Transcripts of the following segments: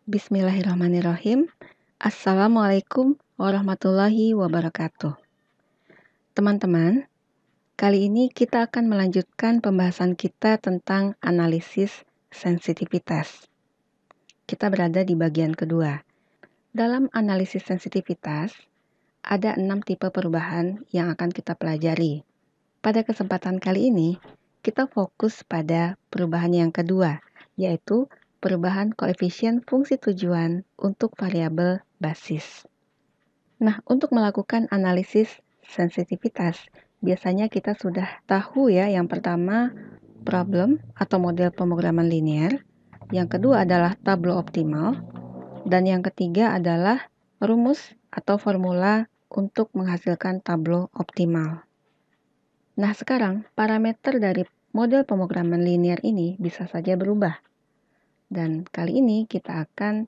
Bismillahirrahmanirrahim. Assalamualaikum warahmatullahi wabarakatuh. Teman-teman, kali ini kita akan melanjutkan pembahasan kita tentang analisis sensitivitas. Kita berada di bagian kedua. Dalam analisis sensitivitas, ada 6 tipe perubahan yang akan kita pelajari. Pada kesempatan kali ini, kita fokus pada perubahan yang kedua, yaitu perubahan koefisien fungsi tujuan untuk variabel basis. Nah, untuk melakukan analisis sensitivitas, biasanya kita sudah tahu ya, yang pertama problem atau model pemrograman linear, yang kedua adalah tableau optimal, dan yang ketiga adalah rumus atau formula untuk menghasilkan tableau optimal. Nah, sekarang parameter dari model pemrograman linear ini bisa saja berubah. Dan kali ini kita akan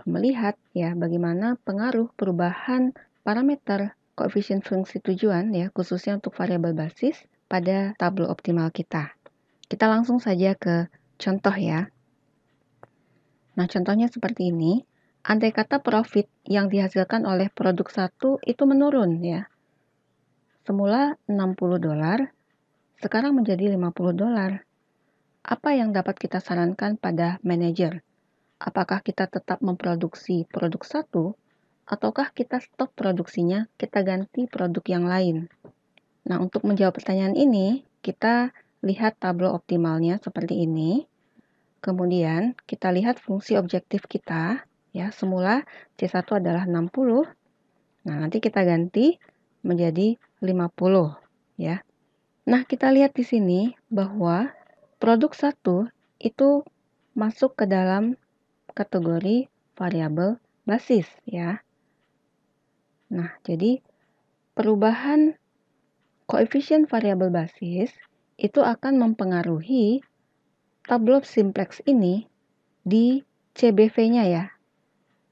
melihat ya bagaimana pengaruh perubahan parameter koefisien fungsi tujuan ya khususnya untuk variabel basis pada tableau optimal kita. Kita langsung saja ke contoh ya. Nah, contohnya seperti ini. Andai kata profit yang dihasilkan oleh produk 1 itu menurun ya. Semula $60, sekarang menjadi $50. Apa yang dapat kita sarankan pada manajer? Apakah kita tetap memproduksi produk 1, ataukah kita stop produksinya, kita ganti produk yang lain? Nah, untuk menjawab pertanyaan ini, kita lihat tableau optimalnya seperti ini. Kemudian, kita lihat fungsi objektif kita. Ya, semula C1 adalah 60. Nah, nanti kita ganti menjadi 50. Ya. Nah, kita lihat di sini bahwa produk 1 itu masuk ke dalam kategori variabel basis ya. Nah, jadi perubahan koefisien variabel basis itu akan mempengaruhi tableau simplex ini di CBV-nya ya,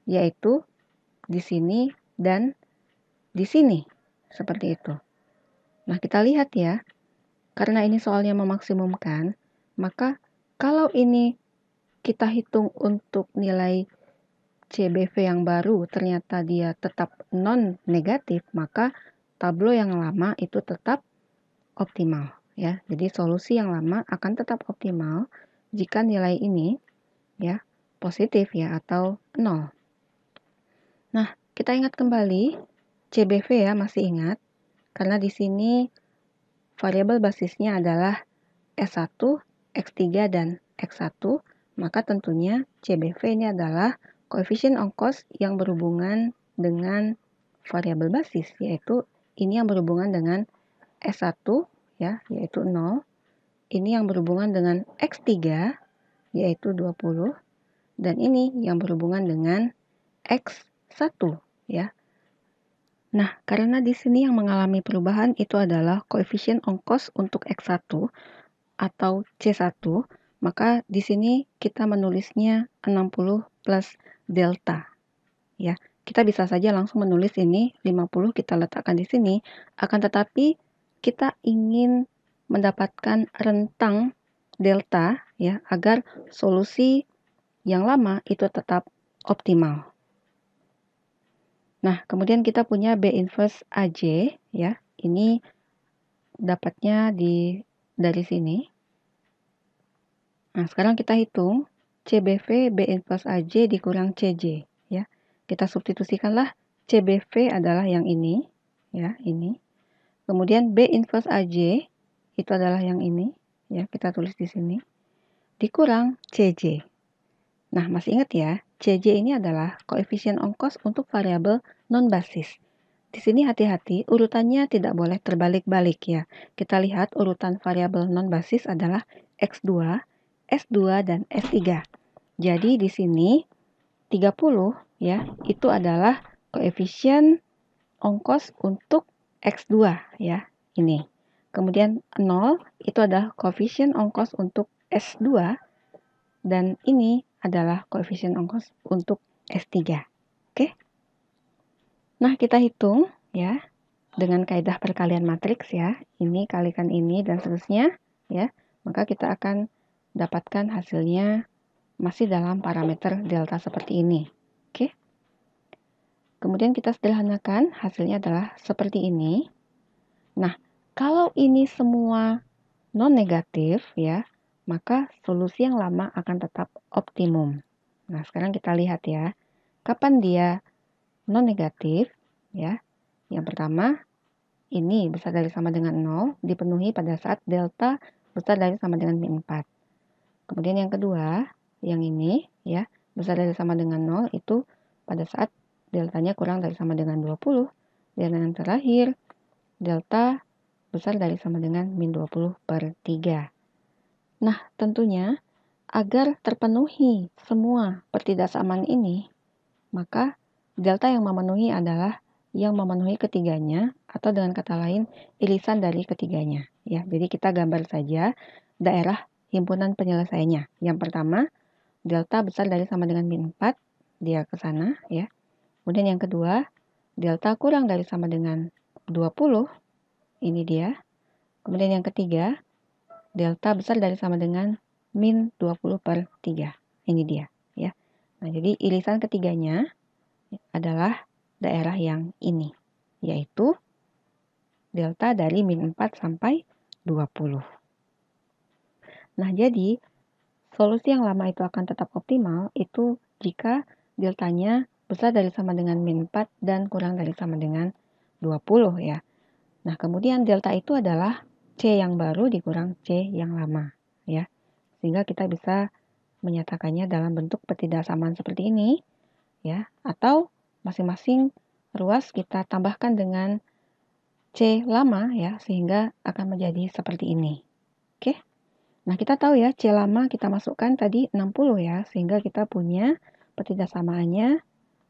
yaitu di sini dan di sini, seperti itu. Nah, kita lihat ya, karena ini soalnya memaksimumkan, maka kalau ini kita hitung untuk nilai CBV yang baru ternyata dia tetap non-negatif, maka tableau yang lama itu tetap optimal ya. Jadi solusi yang lama akan tetap optimal jika nilai ini ya positif ya atau 0. Nah, kita ingat kembali CBV ya, masih ingat karena di sini variabel basisnya adalah S1, X3 dan X1, maka tentunya CBV ini adalah koefisien ongkos yang berhubungan dengan variabel basis, yaitu ini yang berhubungan dengan S1 ya, yaitu 0. Ini yang berhubungan dengan X3 yaitu 20 dan ini yang berhubungan dengan X1 ya. Nah, karena di sini yang mengalami perubahan itu adalah koefisien ongkos untuk X1 atau C1, maka di sini kita menulisnya 60 plus delta. Ya, kita bisa saja langsung menulis ini 50 kita letakkan di sini, akan tetapi kita ingin mendapatkan rentang delta ya agar solusi yang lama itu tetap optimal. Nah, kemudian kita punya B inverse AJ ya. Ini dapatnya dari sini. Nah, sekarang kita hitung CBV B inverse AJ dikurang CJ ya. Kita substitusikanlah CBV adalah yang ini ya, ini. Kemudian B inverse AJ itu adalah yang ini ya, kita tulis di sini. Dikurang CJ. Nah, masih ingat ya, CJ ini adalah koefisien ongkos untuk variabel non-basis. Di sini hati-hati, urutannya tidak boleh terbalik-balik ya. Kita lihat urutan variabel non-basis adalah X2, S2, dan S3. Jadi di sini 30 ya, itu adalah koefisien ongkos untuk X2 ya, ini. Kemudian 0 itu adalah koefisien ongkos untuk S2 dan ini adalah koefisien ongkos untuk S3. Oke? Nah, kita hitung ya dengan kaidah perkalian matriks ya. Ini kalikan ini dan seterusnya ya. Maka kita akan dapatkan hasilnya masih dalam parameter delta seperti ini. Oke. Kemudian kita sederhanakan, hasilnya adalah seperti ini. Nah, kalau ini semua non-negatif ya, maka solusi yang lama akan tetap optimum. Nah, sekarang kita lihat ya, kapan dia non-negatif ya. Yang pertama, ini besar dari sama dengan 0 dipenuhi pada saat delta besar dari sama dengan min 4. Kemudian yang kedua, yang ini ya, besar dari sama dengan 0 itu pada saat deltanya kurang dari sama dengan 20. Dan yang terakhir, delta besar dari sama dengan min 20/3. Nah, tentunya agar terpenuhi semua pertidaksamaan ini, maka delta yang memenuhi adalah yang memenuhi ketiganya, atau dengan kata lain, irisan dari ketiganya. Ya, jadi kita gambar saja daerah himpunan penyelesaiannya. Yang pertama, delta besar dari sama dengan min 4, dia ke sana ya. Kemudian yang kedua, delta kurang dari sama dengan 20, ini dia. Kemudian yang ketiga, delta besar dari sama dengan min 20/3. Ini dia ya. Nah, jadi irisan ketiganya adalah daerah yang ini, yaitu delta dari min 4 sampai 20. Nah, jadi solusi yang lama itu akan tetap optimal itu jika deltanya besar dari sama dengan min 4 dan kurang dari sama dengan 20 ya. Nah, kemudian delta itu adalah C yang baru dikurang C yang lama ya. Sehingga kita bisa menyatakannya dalam bentuk pertidaksamaan seperti ini ya, atau masing-masing ruas kita tambahkan dengan C lama ya, sehingga akan menjadi seperti ini. Oke. Nah, kita tahu ya C lama kita masukkan tadi 60 ya, sehingga kita punya pertidaksamaannya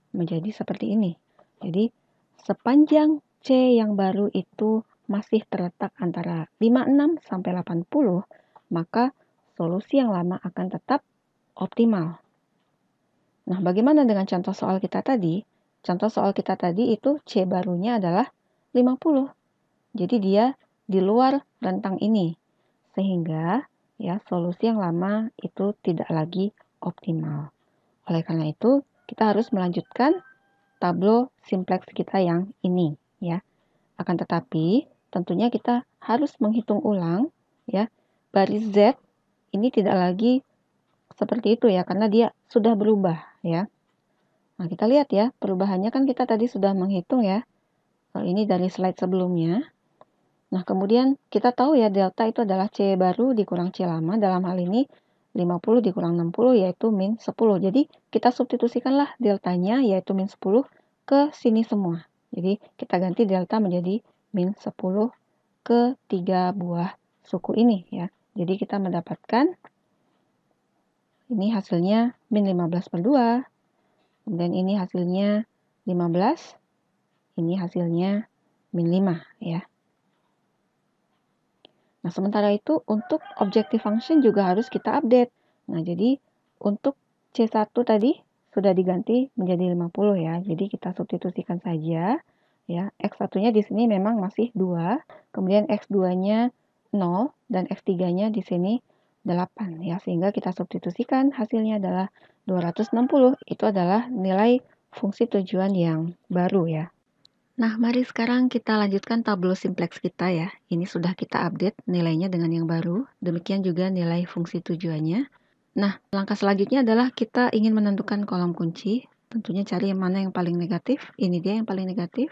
menjadi seperti ini. Jadi sepanjang C yang baru itu masih terletak antara 56 sampai 80, maka solusi yang lama akan tetap optimal. Nah, bagaimana dengan contoh soal kita tadi? Contoh soal kita tadi itu C barunya adalah 50. Jadi dia di luar rentang ini. Sehingga ya solusi yang lama itu tidak lagi optimal. Oleh karena itu, kita harus melanjutkan tableau simplex kita yang ini ya. Akan tetapi, tentunya kita harus menghitung ulang ya. Baris Z ini tidak lagi seperti itu ya, karena dia sudah berubah ya. Nah, kita lihat ya, perubahannya kan kita tadi sudah menghitung ya. Ini dari slide sebelumnya. Nah, kemudian kita tahu ya delta itu adalah C baru dikurang C lama. Dalam hal ini 50 dikurang 60 yaitu min 10. Jadi kita substitusikanlah deltanya yaitu min 10 ke sini semua. Jadi kita ganti delta menjadi min 10 ke 3 buah suku ini ya. Jadi kita mendapatkan ini hasilnya min 15/2. Kemudian ini hasilnya 15. Ini hasilnya min 5 ya. Nah, sementara itu untuk objective function juga harus kita update. Nah, jadi untuk C1 tadi sudah diganti menjadi 50 ya. Jadi kita substitusikan saja ya. X1-nya di sini memang masih 2, kemudian X2-nya 0 dan X3-nya di sini 8 ya. Sehingga kita substitusikan hasilnya adalah 260. Itu adalah nilai fungsi tujuan yang baru ya. Nah, mari sekarang kita lanjutkan tableau simplex kita ya. Ini sudah kita update nilainya dengan yang baru. Demikian juga nilai fungsi tujuannya. Nah, langkah selanjutnya adalah kita ingin menentukan kolom kunci. Tentunya cari yang mana yang paling negatif. Ini dia yang paling negatif.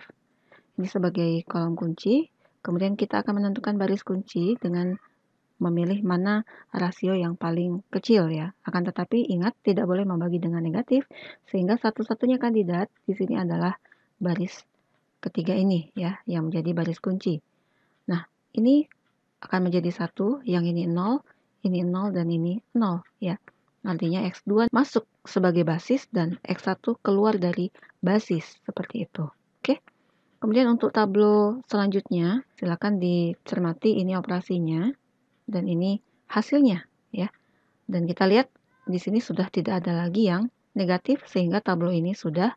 Ini sebagai kolom kunci. Kemudian kita akan menentukan baris kunci dengan memilih mana rasio yang paling kecil ya. Akan tetapi ingat tidak boleh membagi dengan negatif. Sehingga satu-satunya kandidat di sini adalah baris ketiga ini ya, yang menjadi baris kunci. Nah, ini akan menjadi 1, yang ini 0, dan ini 0 ya. Artinya X2 masuk sebagai basis dan X1 keluar dari basis, seperti itu. Oke. Kemudian untuk tableau selanjutnya, silakan dicermati ini operasinya dan ini hasilnya ya. Dan kita lihat di sini sudah tidak ada lagi yang negatif sehingga tableau ini sudah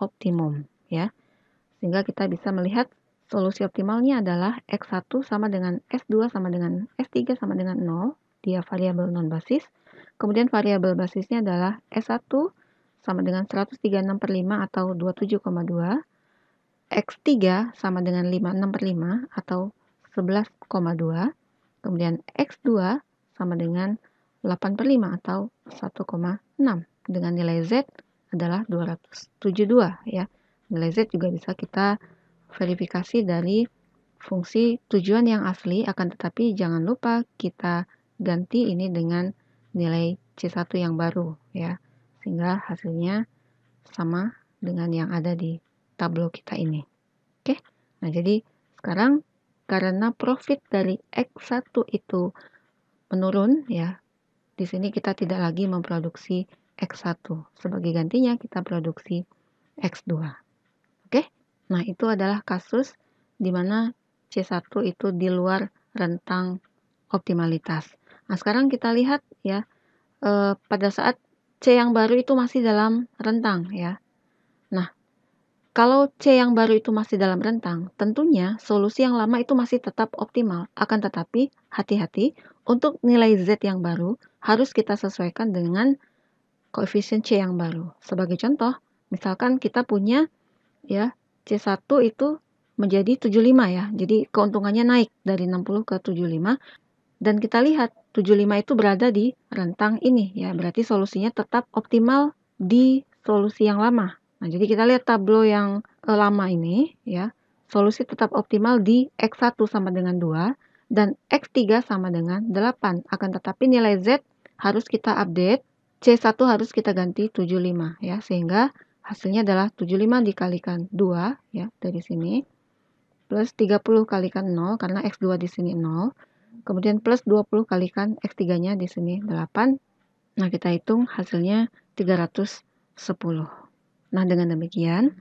optimum ya. Sehingga kita bisa melihat solusi optimalnya adalah X1 sama dengan S2 sama dengan S3 sama dengan 0. Dia variabel non-basis. Kemudian variabel basisnya adalah S1 sama dengan 136/5 atau 27,2. X3 sama dengan 56/5 atau 11,2. Kemudian X2 sama dengan 8/5 atau 1,6. Dengan nilai Z adalah 272 ya. Nilai Z juga bisa kita verifikasi dari fungsi tujuan yang asli, akan tetapi jangan lupa kita ganti ini dengan nilai C1 yang baru ya. Sehingga hasilnya sama dengan yang ada di tabel kita ini. Oke. Nah, jadi sekarang karena profit dari X1 itu menurun ya, di sini kita tidak lagi memproduksi X1. Sebagai gantinya kita produksi X2. Oke? Nah, itu adalah kasus di mana C1 itu di luar rentang optimalitas. Nah, sekarang kita lihat ya, pada saat C yang baru itu masih dalam rentang ya. Nah, kalau C yang baru itu masih dalam rentang, tentunya solusi yang lama itu masih tetap optimal. Akan tetapi, hati-hati, untuk nilai Z yang baru harus kita sesuaikan dengan koefisien C yang baru. Sebagai contoh, misalkan kita punya ya C1 itu menjadi 75 ya. Jadi keuntungannya naik dari 60 ke 75 dan kita lihat 75 itu berada di rentang ini ya. Berarti solusinya tetap optimal di solusi yang lama. Nah, jadi kita lihat tablo yang lama ini ya. Solusi tetap optimal di X1 sama dengan 2 dan X3 sama dengan 8. Akan tetapi nilai Z harus kita update, C1 harus kita ganti 75 ya. Sehingga hasilnya adalah 75 dikalikan 2 ya dari sini plus 30 kalikan 0 karena X2 di sini 0. Kemudian plus 20 kalikan X3-nya di sini 8. Nah, kita hitung hasilnya 310. Nah, dengan demikian,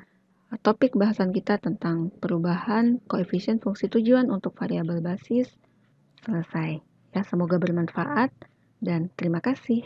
topik bahasan kita tentang perubahan koefisien fungsi tujuan untuk variabel basis selesai. Ya, semoga bermanfaat dan terima kasih.